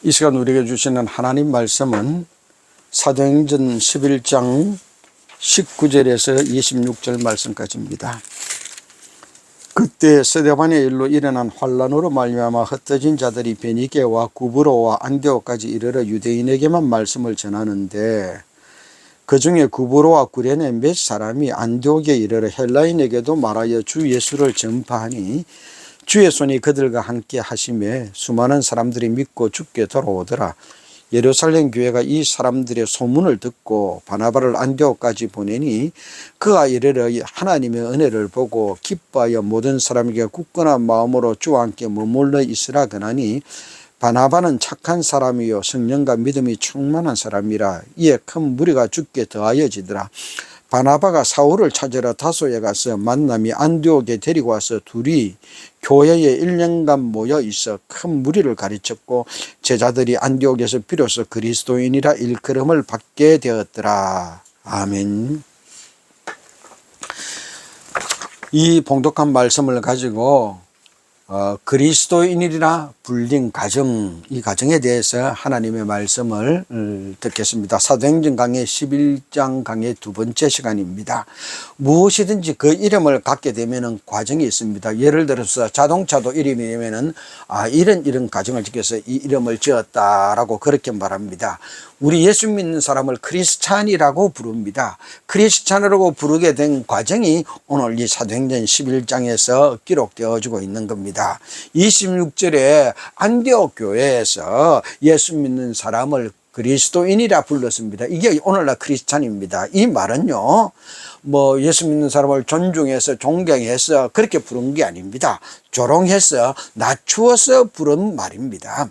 이 시간 우리에게 주시는 하나님 말씀은 사도행전 11장 19절에서 26절 말씀까지입니다. 그때 스데반의 일로 일어난 환란으로 말미암아 흩어진 자들이 베니게와 구브로와 안디옥까지 이르러 유대인에게만 말씀을 전하는데, 그 중에 구브로와 구레네 몇 사람이 안디옥에 이르러 헬라인에게도 말하여 주 예수를 전파하니 주의 손이 그들과 함께 하심에 수많은 사람들이 믿고 주께 돌아오더라. 예루살렘 교회가 이 사람들의 소문을 듣고 바나바를 안디옥까지 보내니 그가 이르러 하나님의 은혜를 보고 기뻐하여 모든 사람에게 굳건한 마음으로 주와 함께 머물러 있으라 그러니, 바나바는 착한 사람이요 성령과 믿음이 충만한 사람이라. 이에 큰 무리가 주께 더하여지더라. 바나바가 사울을 찾으러 다소에 가서 만남이 안디옥에 데리고 와서 둘이 교회에 1년간 모여 있어 큰 무리를 가르쳤고, 제자들이 안디옥에서 비로소 그리스도인이라 일컬음을 받게 되었더라. 아멘. 이 봉독한 말씀을 가지고 그리스도인이라 불린 가정, 이 가정에 대해서 하나님의 말씀을 듣겠습니다. 사도행전 강의 11장 강의 두 번째 시간입니다. 무엇이든지 그 이름을 갖게 되면 과정이 있습니다. 예를 들어서 자동차도 이름이 되면 이런 가정을 지켜서 이 이름을 지었다라고 그렇게 말합니다. 우리 예수 믿는 사람을 크리스찬이라고 부릅니다. 크리스찬이라고 부르게 된 과정이 오늘 이 사도행전 11장에서 기록되어지고 있는 겁니다. 26절에 안디옥 교회에서 예수 믿는 사람을 그리스도인이라 불렀습니다. 이게 오늘날 크리스찬입니다. 이 말은요, 예수 믿는 사람을 존중해서 존경해서 그렇게 부른 게 아닙니다. 조롱해서 낮추어서 부른 말입니다.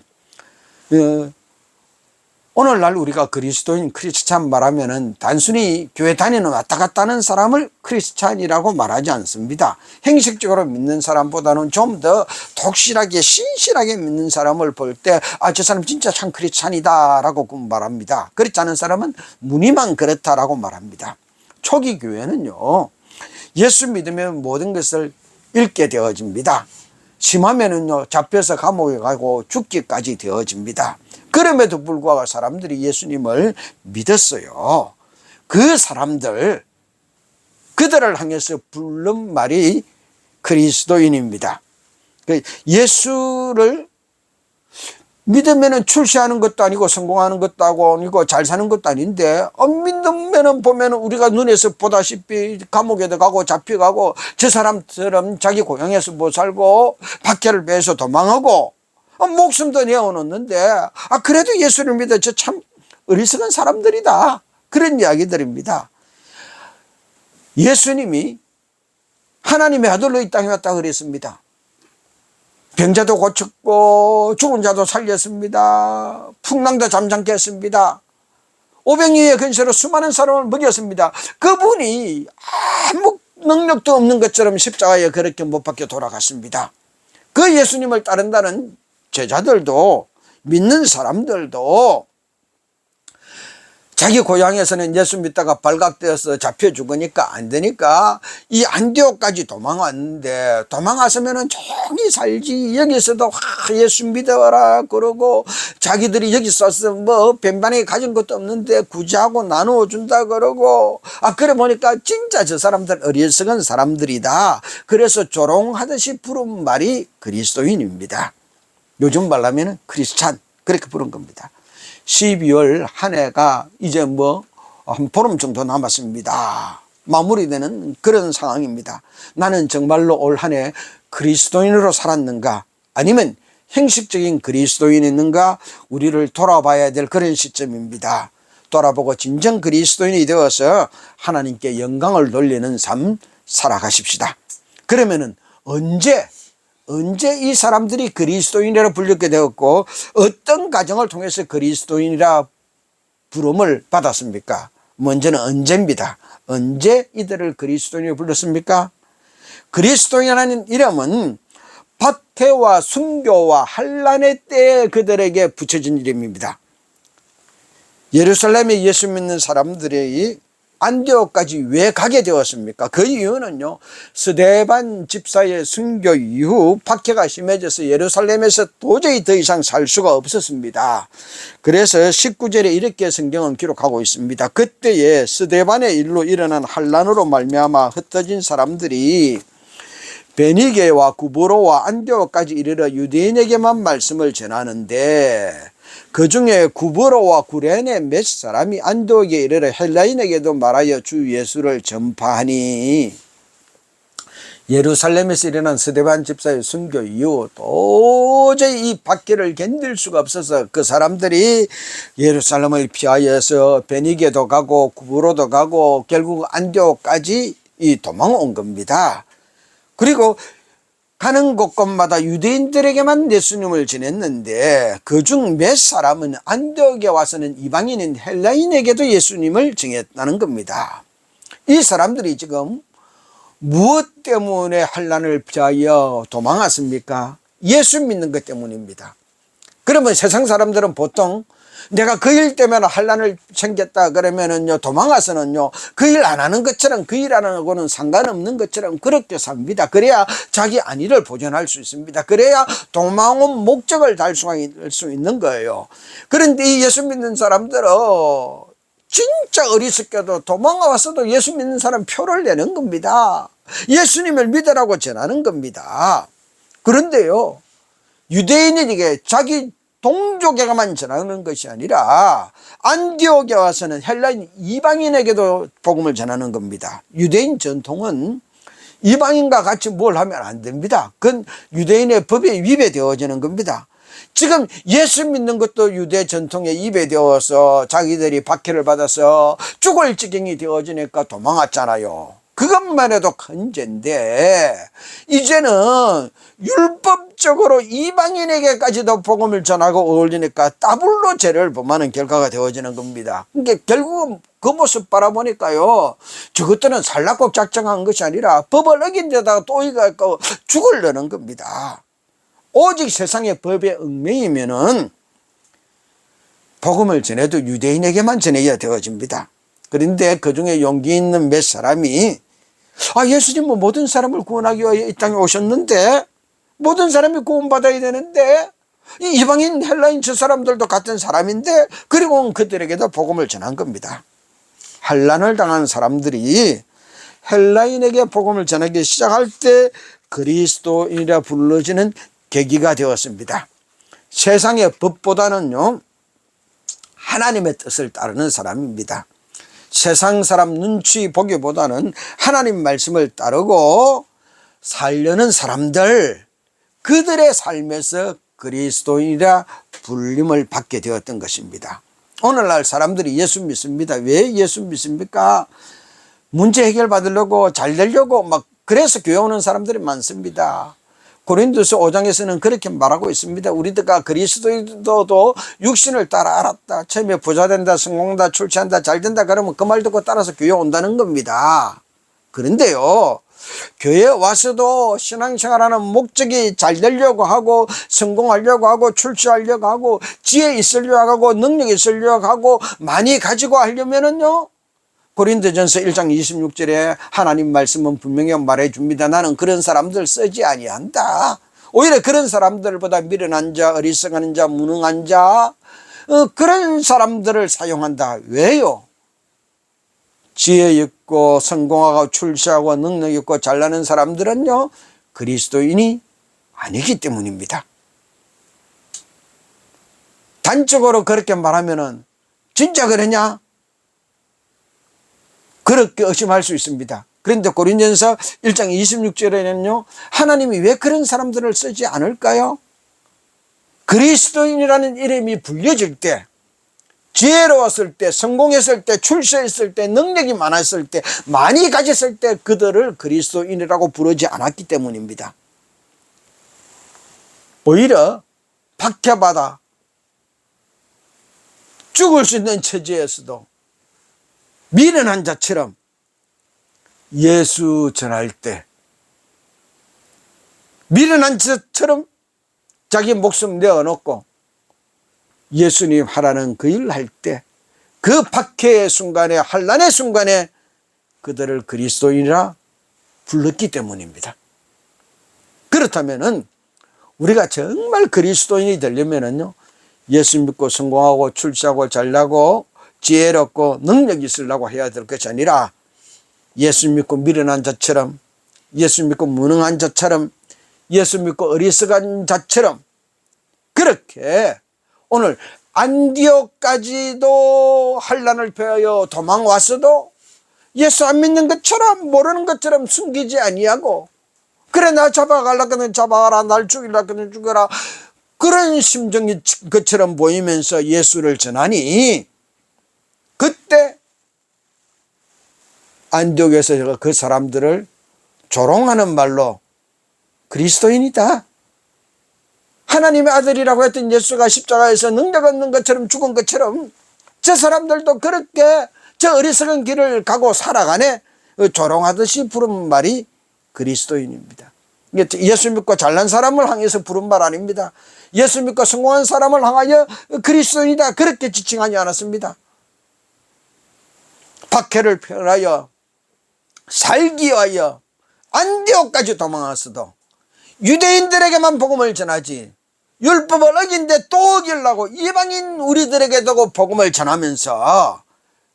오늘날 우리가 그리스도인, 크리스찬 말하면은 단순히 교회 다니는 왔다 갔다 하는 사람을 크리스찬이라고 말하지 않습니다. 형식적으로 믿는 사람보다는 좀 더 독실하게, 신실하게 믿는 사람을 볼 때, 저 사람 진짜 참 크리스찬이다라고 말합니다. 그렇지 않은 사람은 무늬만 그렇다라고 말합니다. 초기 교회는요, 예수 믿으면 모든 것을 잃게 되어집니다. 심하면은요, 잡혀서 감옥에 가고 죽기까지 되어집니다. 그럼에도 불구하고 사람들이 예수님을 믿었어요. 그 사람들, 그들을 향해서 부른 말이 그리스도인입니다. 예수를 믿으면 출세하는 것도 아니고 성공하는 것도 아니고 잘 사는 것도 아닌데, 안 믿으면 보면 우리가 눈에서 보다시피 감옥에도 가고 잡혀가고, 저 사람처럼 자기 고향에서 못 살고 박해를 배해서 도망하고 목숨도 내어놓는데, 그래도 예수를 믿어 저 참 어리석은 사람들이다, 그런 이야기들입니다. 예수님이 하나님의 아들로 이 땅에 왔다 그랬습니다. 병자도 고쳤고 죽은 자도 살렸습니다. 풍랑도 잠잠케 했습니다. 오병이의 근세로 수많은 사람을 먹였습니다. 그분이 아무 능력도 없는 것처럼 십자가에 그렇게 못 박혀 돌아갔습니다. 그 예수님을 따른다는 제자들도, 믿는 사람들도 자기 고향에서는 예수 믿다가 발각되어서 잡혀 죽으니까 안 되니까 이 안디옥까지 도망왔는데, 도망왔으면 조용히 살지, 여기서도 예수 믿어라 그러고, 자기들이 여기 있어서 뱀반에 가진 것도 없는데 구제하고 나누어 준다 그러고, 그래 보니까 진짜 저 사람들 어리석은 사람들이다, 그래서 조롱하듯이 부른 말이 그리스도인입니다. 요즘 말하면 크리스찬, 그렇게 부른 겁니다. 12월 한 해가 이제 한 보름 정도 남았습니다. 마무리되는 그런 상황입니다. 나는 정말로 올 한 해 그리스도인으로 살았는가, 아니면 형식적인 그리스도인이었는가, 우리를 돌아봐야 될 그런 시점입니다. 돌아보고 진정 그리스도인이 되어서 하나님께 영광을 돌리는 삶 살아가십시다. 그러면은 언제 이 사람들이 그리스도인이라 불리게 되었고, 어떤 과정을 통해서 그리스도인이라 부름을 받았습니까? 먼저는 언제입니다. 언제 이들을 그리스도인이라 불렀습니까? 그리스도인이라는 이름은 박해와 순교와 환란의 때에 그들에게 붙여진 이름입니다. 예루살렘에 예수 믿는 사람들이 안디옥까지 왜 가게 되었습니까? 그 이유는요, 스데반 집사의 순교 이후 박해가 심해져서 예루살렘에서 도저히 더 이상 살 수가 없었습니다. 그래서 19절에 이렇게 성경은 기록하고 있습니다. 그때에 스데반의 일로 일어난 환란으로 말미암아 흩어진 사람들이 베니게와 구브로와 안디옥까지 이르러 유대인에게만 말씀을 전하는데, 그 중에 구브로와 구레네 몇 사람이 안디옥에 이르러 헬라인에게도 말하여 주 예수를 전파하니, 예루살렘에서 일어난 스데반 집사의 순교 이후 도저히 이 박해를 견딜 수가 없어서 그 사람들이 예루살렘을 피하여서 베니게도 가고 구브로도 가고 결국 안디옥까지 도망온 겁니다. 그리고 가는 곳곳마다 유대인들에게만 예수님을 전했는데, 그중 몇 사람은 안디옥에 와서는 이방인인 헬라인에게도 예수님을 전했다는 겁니다. 이 사람들이 지금 무엇 때문에 환란을 피하여 도망왔습니까? 예수 믿는 것 때문입니다. 그러면 세상 사람들은 보통 내가 그 일 때문에 환란을 생겼다 그러면은요, 도망가서는요, 그 일 안 하는 것처럼, 그 일 안 하고는 상관없는 것처럼 그렇게 삽니다. 그래야 자기 안위를 보존할 수 있습니다. 그래야 도망온 목적을 달성할 수 있는 거예요. 그런데 이 예수 믿는 사람들은 진짜 어리석게도 도망가 왔어도 예수 믿는 사람 표를 내는 겁니다. 예수님을 믿으라고 전하는 겁니다. 그런데요, 유대인에게 자기 동족에게만 전하는 것이 아니라 안디옥에 와서는 헬라인 이방인에게도 복음을 전하는 겁니다. 유대인 전통은 이방인과 같이 뭘 하면 안 됩니다. 그건 유대인의 법에 위배되어지는 겁니다. 지금 예수 믿는 것도 유대 전통에 위배되어서 자기들이 박해를 받아서 죽을 지경이 되어지니까 도망왔잖아요. 그것만 해도 큰 죄인데, 이제는 율법적으로 이방인에게까지도 복음을 전하고 어울리니까 더블로 죄를 범하는 결과가 되어지는 겁니다. 그러니까 결국은 그 모습 바라보니까요, 저것들은 살라고 작정한 것이 아니라 법을 어긴 데다가 또 이거 죽으려는 겁니다. 오직 세상의 법에 얽매이면은 복음을 전해도 유대인에게만 전해야 되어집니다. 그런데 그 중에 용기 있는 몇 사람이, 예수님은 모든 사람을 구원하기 위해 이 땅에 오셨는데, 모든 사람이 구원받아야 되는데, 이 이방인 헬라인 저 사람들도 같은 사람인데, 그리고 그들에게도 복음을 전한 겁니다. 환란을 당한 사람들이 헬라인에게 복음을 전하기 시작할 때 그리스도인이라 불러지는 계기가 되었습니다. 세상의 법보다는요, 하나님의 뜻을 따르는 사람입니다. 세상 사람 눈치 보기보다는 하나님 말씀을 따르고 살려는 사람들, 그들의 삶에서 그리스도인이라 불림을 받게 되었던 것입니다. 오늘날 사람들이 예수 믿습니다. 왜 예수 믿습니까? 문제 해결 받으려고, 잘 되려고 그래서 교회 오는 사람들이 많습니다. 고린도서 5장에서는 그렇게 말하고 있습니다. 우리가 그리스도도 육신을 따라 알았다. 처음에 부자 된다, 성공한다, 출세한다, 잘 된다 그러면 그 말 듣고 따라서 교회 온다는 겁니다. 그런데요, 교회에 와서도 신앙생활하는 목적이 잘 되려고 하고, 성공하려고 하고, 출세하려고 하고, 지혜 있으려고 하고, 능력이 있으려고 하고, 많이 가지고 하려면은요, 고린도전서 1장 26절에 하나님 말씀은 분명히 말해 줍니다. 나는 그런 사람들 쓰지 아니한다. 오히려 그런 사람들보다 미련한 자, 어리석은 자, 무능한 자, 그런 사람들을 사용한다. 왜요? 지혜 있고 성공하고 출세하고 능력 있고 잘나는 사람들은요, 그리스도인이 아니기 때문입니다. 단적으로 그렇게 말하면은 진짜 그러냐? 그렇게 의심할 수 있습니다. 그런데 고린도전서 1장 26절에는요, 하나님이 왜 그런 사람들을 쓰지 않을까요? 그리스도인이라는 이름이 불려질 때, 지혜로웠을 때, 성공했을 때, 출세했을 때, 능력이 많았을 때, 많이 가졌을 때 그들을 그리스도인이라고 부르지 않았기 때문입니다. 오히려 박해받아 죽을 수 있는 처지에서도 미련한 자처럼 예수 전할 때, 미련한 자처럼 자기 목숨 내어놓고 예수님 하라는 그 일을 할 때, 그 박해의 순간에, 환난의 순간에 그들을 그리스도인이라 불렀기 때문입니다. 그렇다면은 우리가 정말 그리스도인이 되려면은요, 예수 믿고 성공하고 출세하고 잘나고 지혜롭고 능력이 있으려고 해야 될 것이 아니라 예수 믿고 미련한 자처럼, 예수 믿고 무능한 자처럼, 예수 믿고 어리석은 자처럼 그렇게 오늘 안디옥까지도 환난을 패하여 도망왔어도 예수 안 믿는 것처럼 모르는 것처럼 숨기지 아니하고, 그래 나 잡아가려거든 잡아가라, 날 죽이려거든 죽여라, 그런 심정이 것처럼 보이면서 예수를 전하니, 그때 안디옥에서 그 사람들을 조롱하는 말로 그리스도인이다, 하나님의 아들이라고 했던 예수가 십자가에서 능력 없는 것처럼 죽은 것처럼 저 사람들도 그렇게 저 어리석은 길을 가고 살아가네, 조롱하듯이 부른 말이 그리스도인입니다. 예수 믿고 잘난 사람을 향해서 부른 말 아닙니다. 예수 믿고 성공한 사람을 향하여 그리스도인이다 그렇게 지칭하지 않았습니다. 박해를 피하여 살기 위하여 안디옥까지 도망왔어도 유대인들에게만 복음을 전하지, 율법을 어긴데 또 어기려고 이방인 우리들에게도 복음을 전하면서,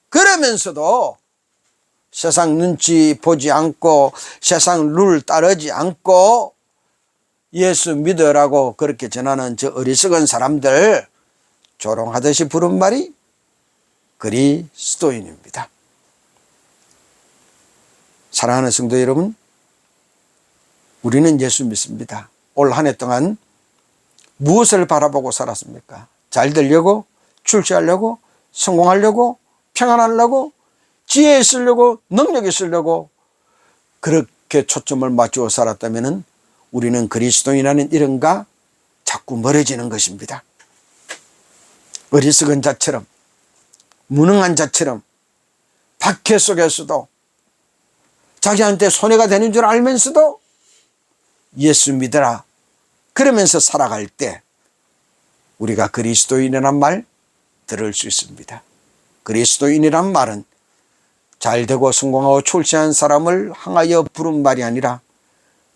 그러면서도 세상 눈치 보지 않고 세상 룰 따르지 않고 예수 믿으라고 그렇게 전하는 저 어리석은 사람들 조롱하듯이 부른 말이 그리스도인입니다. 사랑하는 성도 여러분, 우리는 예수 믿습니다. 올 한 해 동안 무엇을 바라보고 살았습니까? 잘 되려고, 출세하려고, 성공하려고, 평안하려고, 지혜 있으려고, 능력 있으려고 그렇게 초점을 맞추어 살았다면 우리는 그리스도인이라는 이름과 자꾸 멀어지는 것입니다. 어리석은 자처럼, 무능한 자처럼 박해 속에서도 자기한테 손해가 되는 줄 알면서도 예수 믿어라 그러면서 살아갈 때 우리가 그리스도인이란 말 들을 수 있습니다. 그리스도인이란 말은 잘되고 성공하고 출세한 사람을 향하여 부른 말이 아니라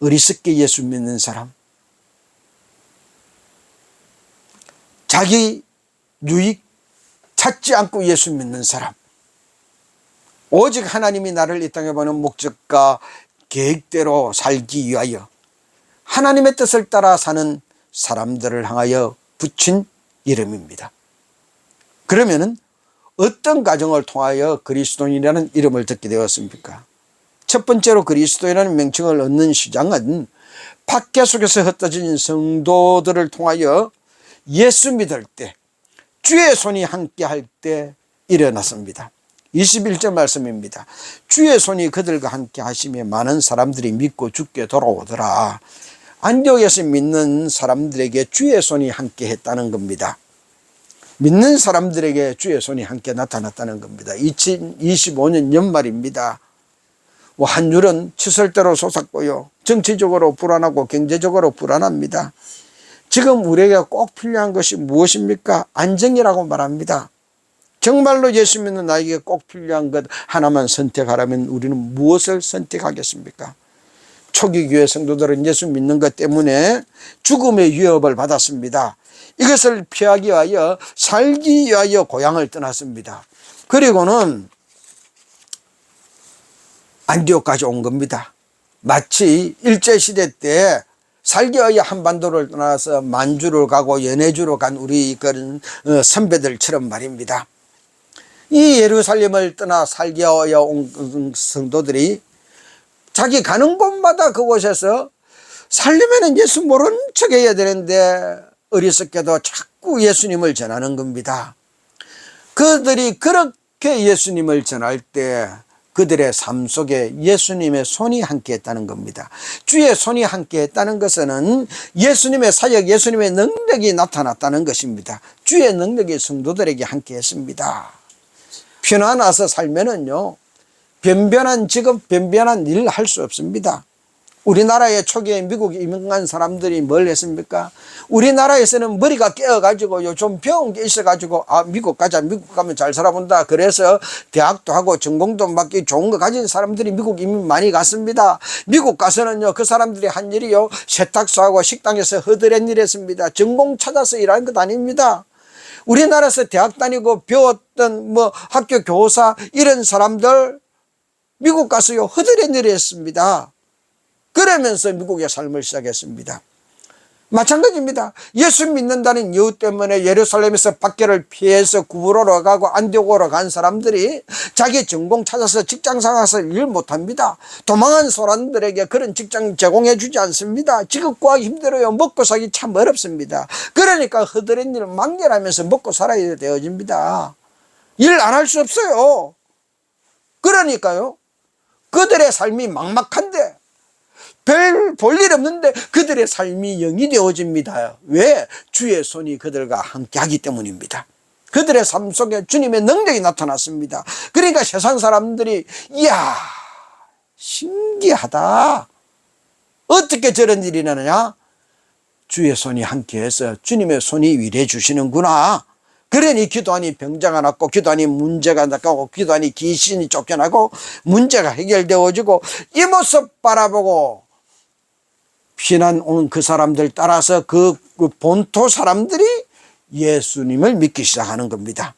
어리석게 예수 믿는 사람, 자기 유익 찾지 않고 예수 믿는 사람, 오직 하나님이 나를 이 땅에 보는 목적과 계획대로 살기 위하여 하나님의 뜻을 따라 사는 사람들을 향하여 붙인 이름입니다. 그러면은 어떤 과정을 통하여 그리스도인이라는 이름을 듣게 되었습니까? 첫 번째로 그리스도인이라는 명칭을 얻는 시작은 박해 속에서 흩어진 성도들을 통하여 예수 믿을 때, 주의 손이 함께 할 때 일어났습니다. 21절 말씀입니다. 주의 손이 그들과 함께 하시며 많은 사람들이 믿고 주께 돌아오더라. 안디옥에서 믿는 사람들에게 주의 손이 함께 했다는 겁니다. 믿는 사람들에게 주의 손이 함께 나타났다는 겁니다. 2025년 연말입니다. 한 줄은 치설대로 솟았고요, 정치적으로 불안하고 경제적으로 불안합니다. 지금 우리에게 꼭 필요한 것이 무엇입니까? 안정이라고 말합니다. 정말로 예수 믿는 나에게 꼭 필요한 것 하나만 선택하라면 우리는 무엇을 선택하겠습니까? 초기 교회 성도들은 예수 믿는 것 때문에 죽음의 위협을 받았습니다. 이것을 피하기 위하여 살기 위하여 고향을 떠났습니다. 그리고는 안디옥까지 온 겁니다. 마치 일제시대 때 살기 위하여 한반도를 떠나서 만주를 가고 연해주로 간 우리 그런 선배들처럼 말입니다. 이 예루살렘을 떠나 살기 위하여 온 성도들이 자기 가는 곳마다 그곳에서 살려면 예수 모르는 척 해야 되는데 어리석게도 자꾸 예수님을 전하는 겁니다. 그들이 그렇게 예수님을 전할 때 그들의 삶 속에 예수님의 손이 함께 했다는 겁니다. 주의 손이 함께 했다는 것은 예수님의 사역, 예수님의 능력이 나타났다는 것입니다. 주의 능력이 성도들에게 함께 했습니다. 편안해서 살면은요, 변변한 직업, 변변한 일을 할 수 없습니다. 우리나라에 초기에 미국 이민 간 사람들이 뭘 했습니까? 우리나라에서는 머리가 깨어가지고요, 좀 배운 게 있어가지고, 아, 미국 가자, 미국 가면 잘 살아본다. 그래서 대학도 하고 전공도 맞기 좋은 거 가진 사람들이 미국 이민 많이 갔습니다. 미국 가서는요, 그 사람들이 한 일이요, 세탁소하고 식당에서 허드렛 일 했습니다. 전공 찾아서 일하는 것 아닙니다. 우리나라에서 대학 다니고 배웠던 뭐 학교 교사 이런 사람들 미국 가서요, 허드렛 일을 했습니다. 그러면서 미국의 삶을 시작했습니다. 마찬가지입니다. 예수 믿는다는 이유 때문에 예루살렘에서 밖에를 피해서 구부로로 가고 안디옥으로 간 사람들이 자기 전공 찾아서 직장 상황에서 일 못합니다. 도망한 사람들에게 그런 직장 제공해 주지 않습니다. 지금 구하기 힘들어요. 먹고 살기 참 어렵습니다. 그러니까 허드렛 일을 망렬하면서 먹고 살아야 되어집니다. 일 안 할 수 없어요. 그러니까요, 그들의 삶이 막막한데 별 볼 일 없는데 그들의 삶이 영이 되어집니다. 왜? 주의 손이 그들과 함께하기 때문입니다. 그들의 삶 속에 주님의 능력이 나타났습니다. 그러니까 세상 사람들이 이야, 신기하다, 어떻게 저런 일이 나느냐? 주의 손이 함께해서 주님의 손이 위로해 주시는구나. 그러니 기도하니 병자가 낫고, 기도하니 문제가 낫고, 기도하니 귀신이 쫓겨나고 문제가 해결되어지고, 이 모습 바라보고 피난 온 그 사람들 따라서 그 본토 사람들이 예수님을 믿기 시작하는 겁니다.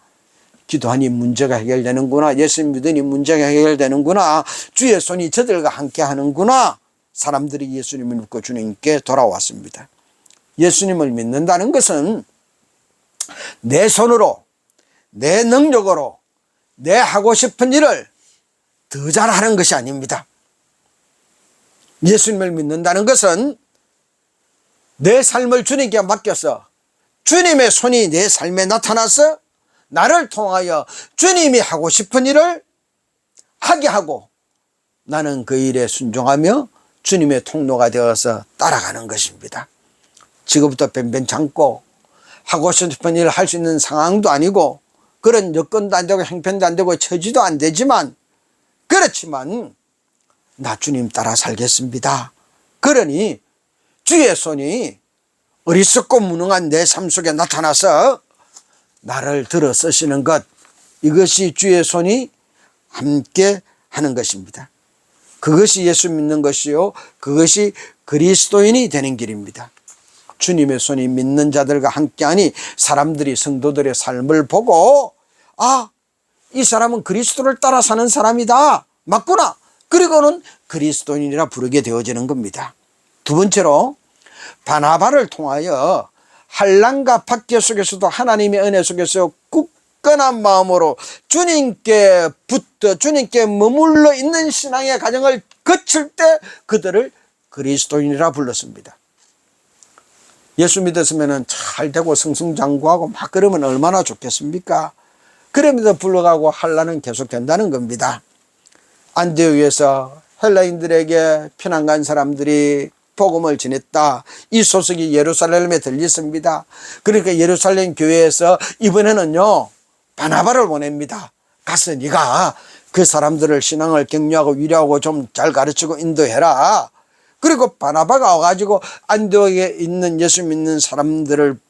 기도하니 문제가 해결되는구나, 예수 믿으니 문제가 해결되는구나, 주의 손이 저들과 함께 하는구나. 사람들이 예수님을 믿고 주님께 돌아왔습니다. 예수님을 믿는다는 것은 내 손으로, 내 능력으로 내 하고 싶은 일을 더 잘하는 것이 아닙니다. 예수님을 믿는다는 것은 내 삶을 주님께 맡겨서 주님의 손이 내 삶에 나타나서 나를 통하여 주님이 하고 싶은 일을 하게 하고, 나는 그 일에 순종하며 주님의 통로가 되어서 따라가는 것입니다. 지금부터 변변 참고 하고 싶은 일을 할 수 있는 상황도 아니고, 그런 여건도 안 되고 형편도 안 되고 처지도 안 되지만, 그렇지만 나 주님 따라 살겠습니다. 그러니 주의 손이 어리석고 무능한 내 삶 속에 나타나서 나를 들어 쓰시는 것, 이것이 주의 손이 함께 하는 것입니다. 그것이 예수 믿는 것이요, 그것이 그리스도인이 되는 길입니다. 주님의 손이 믿는 자들과 함께하니 사람들이 성도들의 삶을 보고, 아, 이 사람은 그리스도를 따라 사는 사람이다, 맞구나, 그리고는 그리스도인이라 부르게 되어지는 겁니다. 두 번째로, 바나바를 통하여 환난과 박해 속에서도 하나님의 은혜 속에서 굳건한 마음으로 주님께 붙어 주님께 머물러 있는 신앙의 과정을 거칠 때 그들을 그리스도인이라 불렀습니다. 예수 믿었으면 잘 되고 승승장구하고 막 그러면 얼마나 좋겠습니까? 그럼에도 불구하고 환난은 계속된다는 겁니다. 안디옥에서 헬라인들에게 피난 간 사람들이 복음을 전했다, 이 소식이 예루살렘에 들렸습니다. 그러니까 예루살렘 교회에서 이번에는요, 바나바를 보냅니다. 가서 네가 그 사람들을 신앙을 격려하고 위로하고 좀 잘 가르치고 인도해라. 그리고 바나바가 와가지고 안디옥에 있는 예수 믿는 사람들을,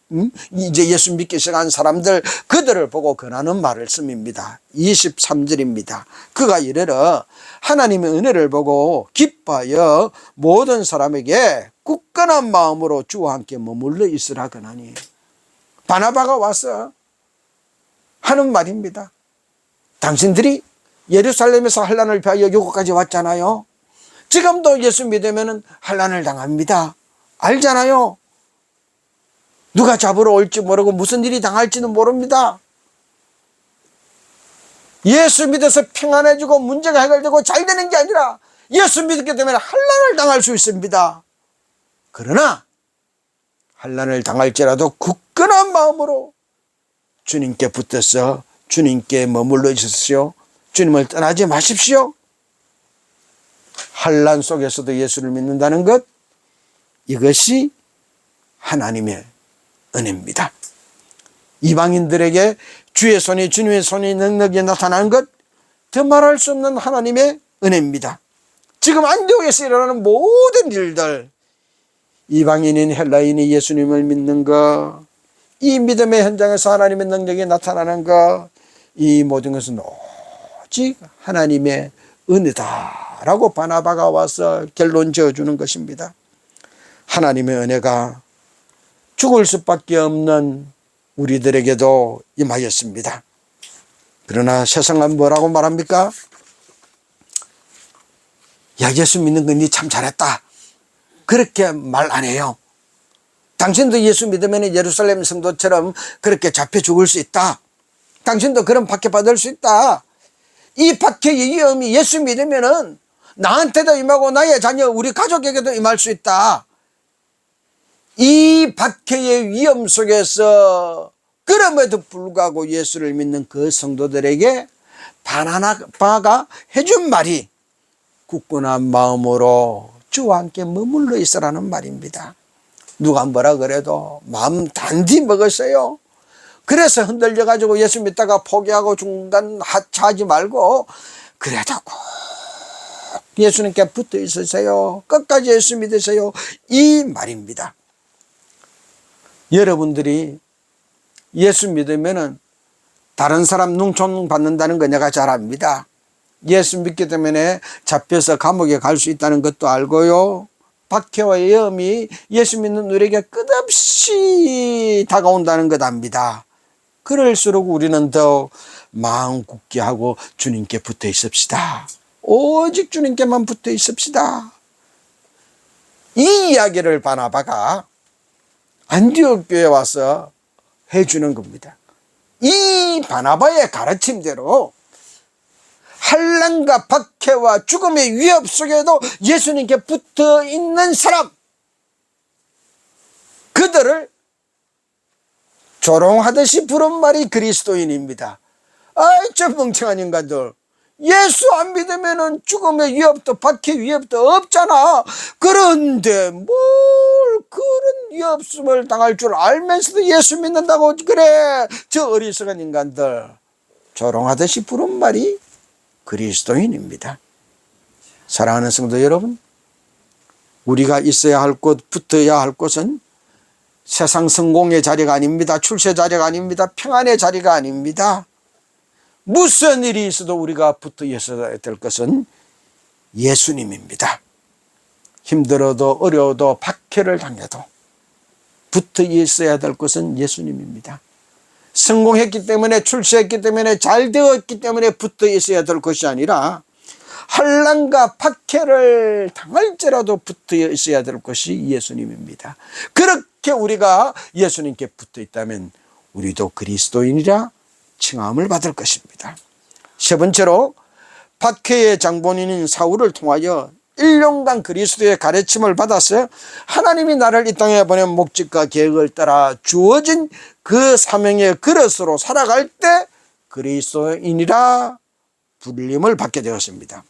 이제 예수 믿기 시작한 사람들, 그들을 보고 권하는 말씀입니다. 23절입니다. 그가 이르러 하나님의 은혜를 보고 기뻐하여 모든 사람에게 굳건한 마음으로 주와 함께 머물러 있으라 권하니. 바나바가 와서 하는 말입니다. 당신들이 예루살렘에서 환난을 피하여 여기까지 왔잖아요. 지금도 예수 믿으면 환난을 당합니다. 알잖아요. 누가 잡으러 올지 모르고 무슨 일이 당할지는 모릅니다. 예수 믿어서 평안해지고 문제가 해결되고 잘 되는 게 아니라 예수 믿게 되면 환난을 당할 수 있습니다. 그러나 환난을 당할지라도 굳건한 마음으로 주님께 붙어서 주님께 머물러 있으시오. 주님을 떠나지 마십시오. 환난 속에서도 예수를 믿는다는 것, 이것이 하나님의 은혜입니다. 이방인들에게 주의 손이, 주님의 손이 능력이 나타나는 것, 더 말할 수 없는 하나님의 은혜입니다. 지금 안디옥에서 일어나는 모든 일들, 이방인인 헬라인이 예수님을 믿는 것, 이 믿음의 현장에서 하나님의 능력이 나타나는 것, 이 모든 것은 오직 하나님의 은혜다라고 바나바가 와서 결론 지어주는 것입니다. 하나님의 은혜가 죽을 수밖에 없는 우리들에게도 임하였습니다. 그러나 세상은 뭐라고 말합니까? 야, 예수 믿는 건 니 참 잘했다, 그렇게 말 안 해요. 당신도 예수 믿으면 예루살렘 성도처럼 그렇게 잡혀 죽을 수 있다, 당신도 그런 박해 받을 수 있다, 이 박해의 위험이 예수 믿으면 나한테도 임하고 나의 자녀 우리 가족에게도 임할 수 있다. 이 박해의 위험 속에서 그럼에도 불구하고 예수를 믿는 그 성도들에게 바나바가 해준 말이 굳건한 마음으로 주와 함께 머물러 있으라는 말입니다. 누가 뭐라 그래도 마음 단디 먹었어요. 그래서 흔들려 가지고 예수 믿다가 포기하고 중간 하차하지 말고 그래도 꼭 예수님께 붙어 있으세요. 끝까지 예수 믿으세요, 이 말입니다. 여러분들이 예수 믿으면은 다른 사람 눈총 받는다는 거 내가 잘 압니다. 예수 믿기 때문에 잡혀서 감옥에 갈 수 있다는 것도 알고요. 박해와 위험이 예수 믿는 우리에게 끝없이 다가온다는 것 압니다. 그럴수록 우리는 더 마음 굳게 하고 주님께 붙어 있읍시다. 오직 주님께만 붙어 있읍시다. 이 이야기를 바나바가 안디옥 교회에 와서 해주는 겁니다. 이 바나바의 가르침대로 환난과 박해와 죽음의 위협 속에도 예수님께 붙어 있는 사람, 그들을 조롱하듯이 부른 말이 그리스도인입니다. 아이, 저 멍청한 인간들, 예수 안 믿으면 죽음의 위협도 박해 위협도 없잖아. 그런데 뭘 그런 위협을 당할 줄 알면서도 예수 믿는다고 그래. 저 어리석은 인간들, 조롱하듯이 부른 말이 그리스도인입니다. 사랑하는 성도 여러분, 우리가 있어야 할 곳, 붙어야 할 곳은 세상 성공의 자리가 아닙니다. 출세 자리가 아닙니다. 평안의 자리가 아닙니다. 무슨 일이 있어도 우리가 붙어 있어야 될 것은 예수님입니다. 힘들어도 어려워도 박해를 당해도 붙어 있어야 될 것은 예수님입니다. 성공했기 때문에, 출세했기 때문에, 잘 되었기 때문에 붙어 있어야 될 것이 아니라 환난과 박해를 당할지라도 붙어 있어야 될 것이 예수님입니다. 그렇게 우리가 예수님께 붙어 있다면 우리도 그리스도인이라 칭함을 받을 것입니다. 세 번째로, 박해의 장본인인 사울을 통하여 1년간 그리스도의 가르침을 받아서 하나님이 나를 이 땅에 보낸 목적과 계획을 따라 주어진 그 사명의 그릇으로 살아갈 때 그리스도인이라 불림을 받게 되었습니다.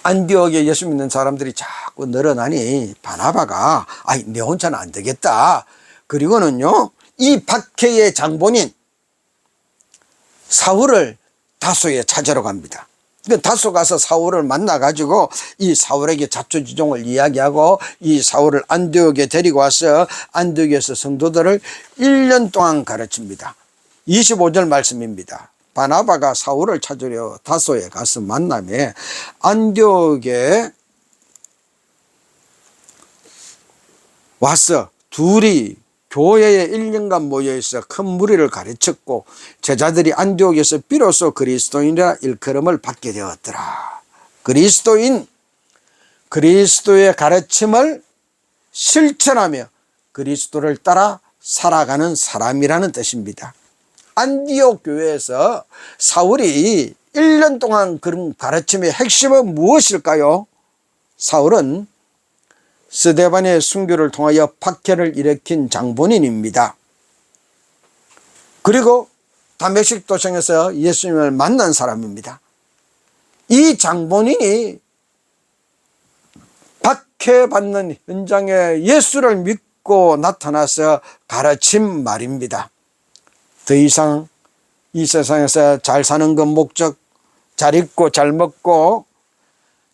안디옥에 예수 믿는 사람들이 자꾸 늘어나니 바나바가 아이, 내 혼자는 안 되겠다. 그리고는요, 이 박해의 장본인 사울을 다소에 찾으러 갑니다. 다소 가서 사울을 만나가지고 이 사울에게 자초지종을 이야기하고 이 사울을 안디옥에 데리고 와서 안디옥에서 성도들을 1년 동안 가르칩니다. 25절 말씀입니다. 바나바가 사울을 찾으려 다소에 가서 만남에 안디옥에 와서 둘이 교회에 1년간 모여있어 큰 무리를 가르쳤고 제자들이 안디옥에서 비로소 그리스도인이라 일컬음을 받게 되었더라. 그리스도인, 그리스도의 가르침을 실천하며 그리스도를 따라 살아가는 사람이라는 뜻입니다. 안디옥 교회에서 사울이 1년 동안 그런 가르침의 핵심은 무엇일까요? 사울은 스데반의 순교를 통하여 박해를 일으킨 장본인입니다. 그리고 다메섹 도성에서 예수님을 만난 사람입니다. 이 장본인이 박해받는 현장에 예수를 믿고 나타나서 가르친 말입니다. 더 이상 이 세상에서 잘 사는 건 목적, 잘 입고 잘 먹고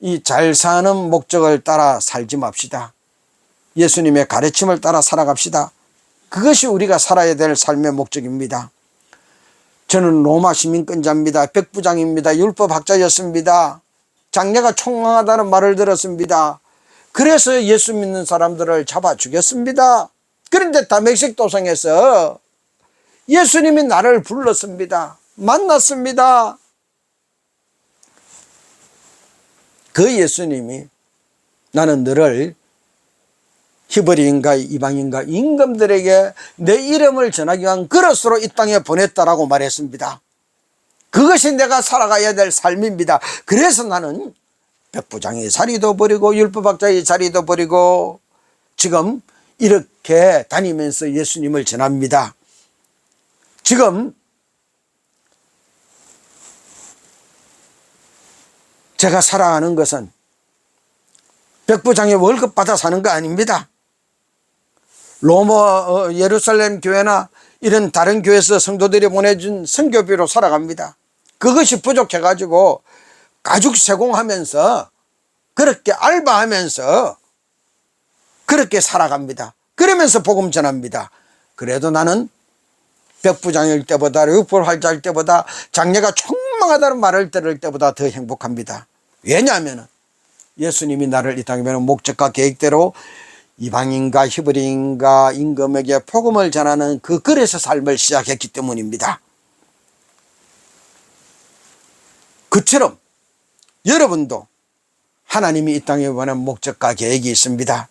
이 잘 사는 목적을 따라 살지 맙시다. 예수님의 가르침을 따라 살아갑시다. 그것이 우리가 살아야 될 삶의 목적입니다. 저는 로마 시민권자입니다. 백부장입니다. 율법학자였습니다. 장래가 총망하다는 말을 들었습니다. 그래서 예수 믿는 사람들을 잡아 죽였습니다. 그런데 다메섹 도성에서 예수님이 나를 불렀습니다. 만났습니다. 그 예수님이 나는 너를 히브리인가 이방인가 임금들에게 내 이름을 전하기 위한 그릇으로 이 땅에 보냈다라고 말했습니다. 그것이 내가 살아가야 될 삶입니다. 그래서 나는 백부장의 자리도 버리고 율법학자의 자리도 버리고 지금 이렇게 다니면서 예수님을 전합니다. 지금 제가 살아가는 것은 백부장의 월급 받아 사는 거 아닙니다. 로마 예루살렘 교회나 이런 다른 교회에서 성도들이 보내준 선교비로 살아갑니다. 그것이 부족해 가지고 가죽 세공하면서 그렇게 알바하면서 그렇게 살아갑니다. 그러면서 복음 전합니다. 그래도 나는 백부장일 때보다 율법학자일 때보다 장래가 촉망하다는 말을 들을 때보다 더 행복합니다. 왜냐하면 예수님이 나를 이 땅에 보내는 목적과 계획대로 이방인과 히브리인과 임금에게 복음을 전하는 그 그릇의 삶을 시작했기 때문입니다. 그처럼 여러분도 하나님이 이 땅에 보내는 목적과 계획이 있습니다.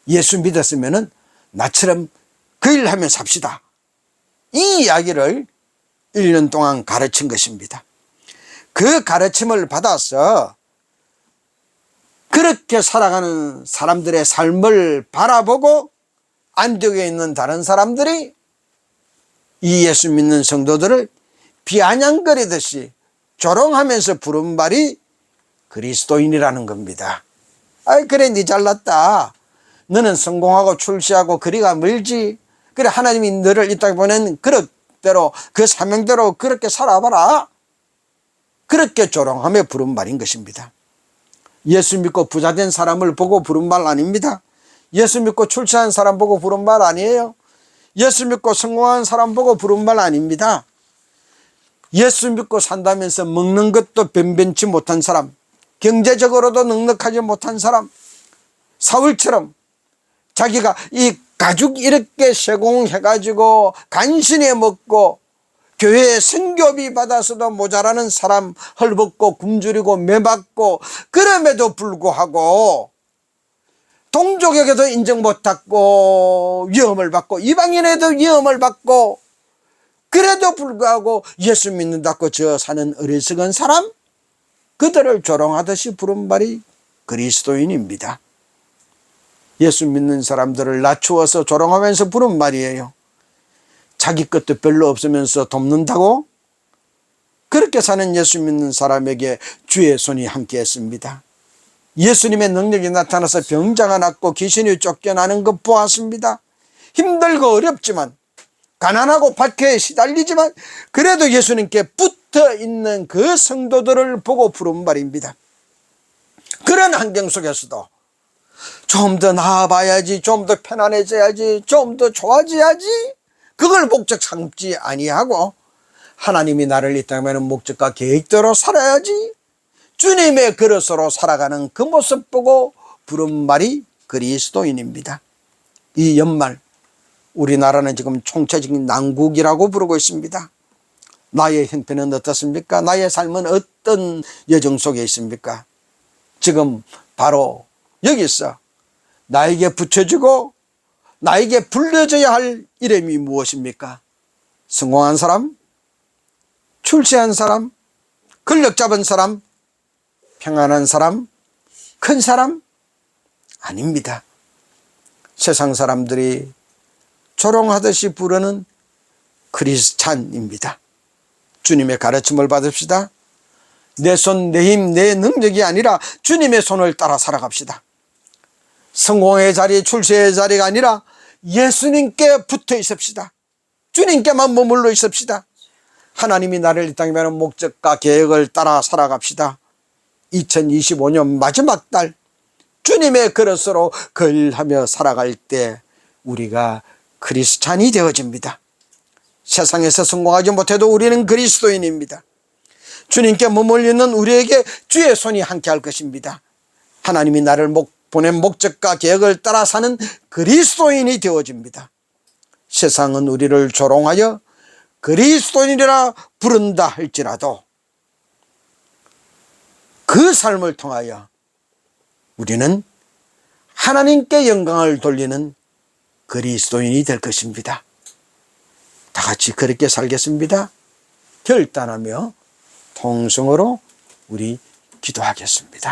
예수 믿었으면 나처럼 그 일 하며 삽시다. 이 이야기를 1년 동안 가르친 것입니다. 그 가르침을 받아서 그렇게 살아가는 사람들의 삶을 바라보고 안디옥에 있는 다른 사람들이 이 예수 믿는 성도들을 비아냥거리듯이 조롱하면서 부른 말이 그리스도인이라는 겁니다. 아이 그래 니 잘났다. 너는 성공하고 출세하고 거리가 멀지. 그래 하나님이 너를 이 땅에 보낸 그릇대로 그 사명대로 그렇게 살아봐라. 그렇게 조롱하며 부른 말인 것입니다. 예수 믿고 부자 된 사람을 보고 부른 말 아닙니다. 예수 믿고 출세한 사람 보고 부른 말 아니에요. 예수 믿고 성공한 사람 보고 부른 말 아닙니다. 예수 믿고 산다면서 먹는 것도 변변치 못한 사람, 경제적으로도 넉넉하지 못한 사람, 사울처럼 자기가 이 가죽 이렇게 세공해가지고 간신히 먹고 교회에 선교비 받아서도 모자라는 사람 헐벗고 굶주리고 매맞고 그럼에도 불구하고 동족에게도 인정 못받고 위험을 받고 이방인에도 위험을 받고 그래도 불구하고 예수 믿는다고 저 사는 어리석은 사람 그들을 조롱하듯이 부른 말이 그리스도인입니다. 예수 믿는 사람들을 낮추어서 조롱하면서 부른 말이에요. 자기 것도 별로 없으면서 돕는다고? 그렇게 사는 예수 믿는 사람에게 주의 손이 함께 했습니다. 예수님의 능력이 나타나서 병자가 낫고 귀신이 쫓겨나는 것 보았습니다. 힘들고 어렵지만 가난하고 박해에 시달리지만 그래도 예수님께 붙어 있는 그 성도들을 보고 부른 말입니다. 그런 환경 속에서도 좀 더 나아봐야지, 좀 더 편안해져야지, 좀 더 좋아져야지 그걸 목적 삼지 아니하고 하나님이 나를 이 땅에 보내는 목적과 계획대로 살아야지 주님의 그릇으로 살아가는 그 모습 보고 부른 말이 그리스도인입니다. 이 연말 우리나라는 지금 총체적인 난국이라고 부르고 있습니다. 나의 형편은 어떻습니까? 나의 삶은 어떤 여정 속에 있습니까? 지금 바로 여기서 나에게 붙여지고 나에게 불려져야 할 이름이 무엇입니까? 성공한 사람? 출세한 사람? 권력 잡은 사람? 평안한 사람? 큰 사람? 아닙니다. 세상 사람들이 조롱하듯이 부르는 크리스찬입니다. 주님의 가르침을 받읍시다. 내 손, 내 힘, 내 능력이 아니라 주님의 손을 따라 살아갑시다. 성공의 자리, 출세의 자리가 아니라 예수님께 붙어 있읍시다. 주님께만 머물러 있읍시다. 하나님이 나를 이 땅에 보내는 목적과 계획을 따라 살아갑시다. 2025년 마지막 달 주님의 그릇으로 거하며 살아갈 때 우리가 크리스찬이 되어집니다. 세상에서 성공하지 못해도 우리는 그리스도인입니다. 주님께 머물리는 우리에게 주의 손이 함께할 것입니다. 하나님이 나를 보낸 목적과 계획을 따라 사는 그리스도인이 되어집니다. 세상은 우리를 조롱하여 그리스도인이라 부른다 할지라도 그 삶을 통하여 우리는 하나님께 영광을 돌리는 그리스도인이 될 것입니다. 다 같이 그렇게 살겠습니다. 결단하며 통성으로 우리 기도하겠습니다.